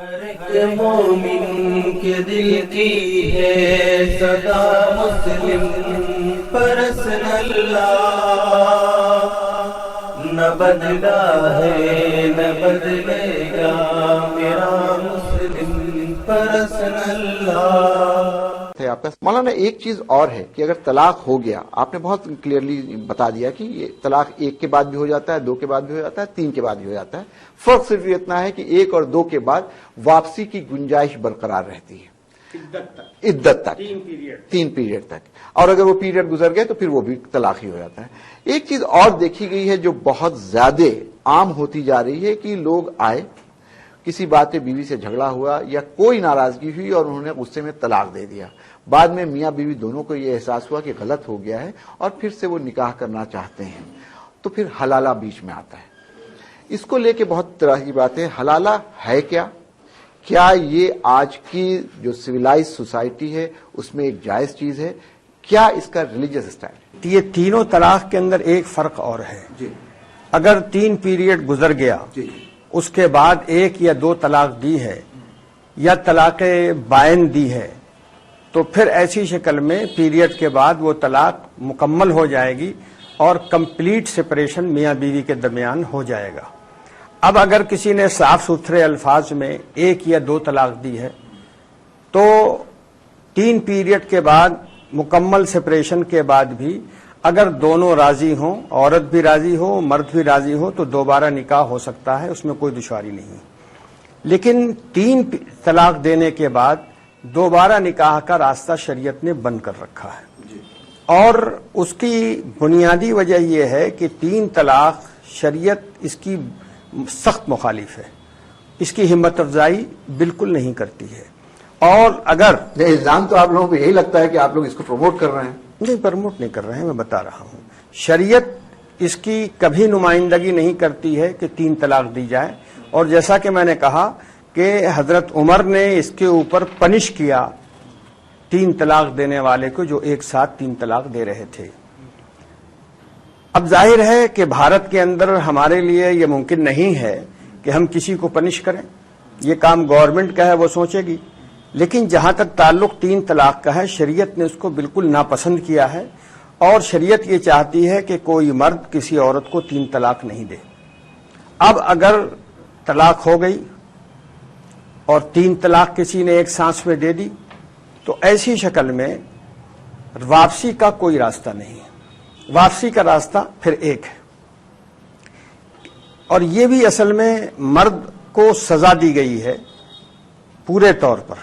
ہر ایک مومن کے دل کی ہے صدا مسلم پرسن اللہ، نہ بدلا ہے نہ بدلے گا میرا مسلم پرسن اللہ۔ آپ کا مولانا ایک چیز اور ہے کہ اگر طلاق ہو گیا، آپ نے بہت کلیئرلی بتا دیا کہ یہ طلاق ایک کے بعد بھی ہو جاتا ہے، دو کے بعد بھی ہو جاتا ہے، تین کے بعد بھی ہو جاتا ہے، فرق صرف اتنا ہے کہ ایک اور دو کے بعد واپسی کی گنجائش برقرار رہتی ہے عدت تک، تین پیریڈ تک، اور اگر وہ پیریڈ گزر گئے تو پھر وہ بھی طلاق ہی ہو جاتا ہے۔ ایک چیز اور دیکھی گئی ہے جو بہت زیادہ عام ہوتی جا رہی ہے کہ لوگ آئے، کسی بات پہ بیوی سے جھگڑا ہوا یا کوئی ناراضگی ہوئی اور انہوں نے غصے میں طلاق دے دیا، بعد میں میاں بیوی دونوں کو یہ احساس ہوا کہ غلط ہو گیا ہے اور پھر سے وہ نکاح کرنا چاہتے ہیں، تو پھر حلالہ بیچ میں آتا ہے۔ اس کو لے کے بہت طرح کی باتیں، حلالہ ہے کیا یہ آج کی جو سویلائز سوسائٹی ہے اس میں ایک جائز چیز ہے؟ کیا اس کا ریلیجس اسٹائل؟ یہ تینوں طلاق کے اندر ایک فرق اور ہے جی، اگر تین پیریڈ گزر گیا جی، اس کے بعد ایک یا دو طلاق دی ہے یا طلاق بائن دی ہے تو پھر ایسی شکل میں پیریڈ کے بعد وہ طلاق مکمل ہو جائے گی اور کمپلیٹ سپریشن میاں بیوی کے درمیان ہو جائے گا۔ اب اگر کسی نے صاف ستھرے الفاظ میں ایک یا دو طلاق دی ہے تو تین پیریڈ کے بعد مکمل سپریشن کے بعد بھی اگر دونوں راضی ہوں، عورت بھی راضی ہو مرد بھی راضی ہو، تو دوبارہ نکاح ہو سکتا ہے، اس میں کوئی دشواری نہیں۔ لیکن تین طلاق دینے کے بعد دوبارہ نکاح کا راستہ شریعت نے بند کر رکھا ہے، اور اس کی بنیادی وجہ یہ ہے کہ تین طلاق شریعت اس کی سخت مخالف ہے، اس کی ہمت افزائی بالکل نہیں کرتی ہے۔ اور اگر الزام تو آپ لوگوں کو یہی لگتا ہے کہ آپ لوگ اس کو پروموٹ کر رہے ہیں۔ نہیں، پروموٹ نہیں کر رہے ہیں، میں بتا رہا ہوں شریعت اس کی کبھی نمائندگی نہیں کرتی ہے کہ تین طلاق دی جائے، اور جیسا کہ میں نے کہا کہ حضرت عمر نے اس کے اوپر پنش کیا تین طلاق دینے والے کو جو ایک ساتھ تین طلاق دے رہے تھے۔ اب ظاہر ہے کہ بھارت کے اندر ہمارے لیے یہ ممکن نہیں ہے کہ ہم کسی کو پنش کریں، یہ کام گورنمنٹ کا ہے، وہ سوچے گی، لیکن جہاں تک تعلق تین طلاق کا ہے شریعت نے اس کو بالکل ناپسند کیا ہے، اور شریعت یہ چاہتی ہے کہ کوئی مرد کسی عورت کو تین طلاق نہیں دے۔ اب اگر طلاق ہو گئی اور تین طلاق کسی نے ایک سانس میں دے دی تو ایسی شکل میں واپسی کا کوئی راستہ نہیں ہے، واپسی کا راستہ پھر ایک ہے، اور یہ بھی اصل میں مرد کو سزا دی گئی ہے پورے طور پر،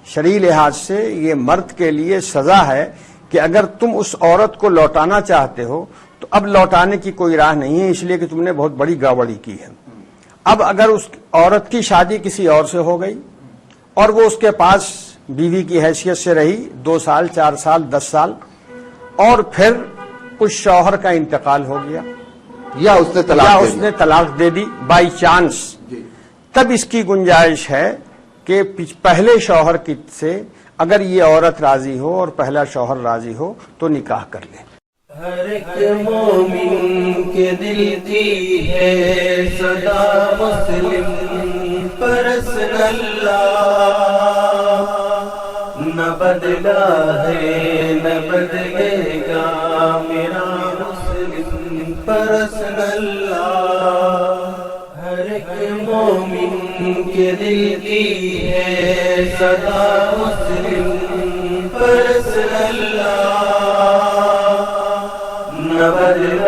شرعی لحاظ سے یہ مرد کے لیے سزا ہے کہ اگر تم اس عورت کو لوٹانا چاہتے ہو تو اب لوٹانے کی کوئی راہ نہیں ہے، اس لیے کہ تم نے بہت بڑی گڑبڑی کی ہے۔ اب اگر اس عورت کی شادی کسی اور سے ہو گئی اور وہ اس کے پاس بیوی کی حیثیت سے رہی 2 سال 4 سال 10 سال، اور پھر اس شوہر کا انتقال ہو گیا یا اس نے طلاق دے دی بائی چانس، تب اس کی گنجائش ہے کہ پہلے شوہر سے اگر یہ عورت راضی ہو اور پہلا شوہر راضی ہو تو نکاح کر لے۔ ہر ایک مومن کے دل کی ہے صدا مسلم پرسن اللہ، نہ بدلا ہے نہ بدلے گا میرا مسلم پرسن اللہ۔ ہر ایک مومن کے دل کی ہے صدا مسلم پرسن اللہ، نہ بدلا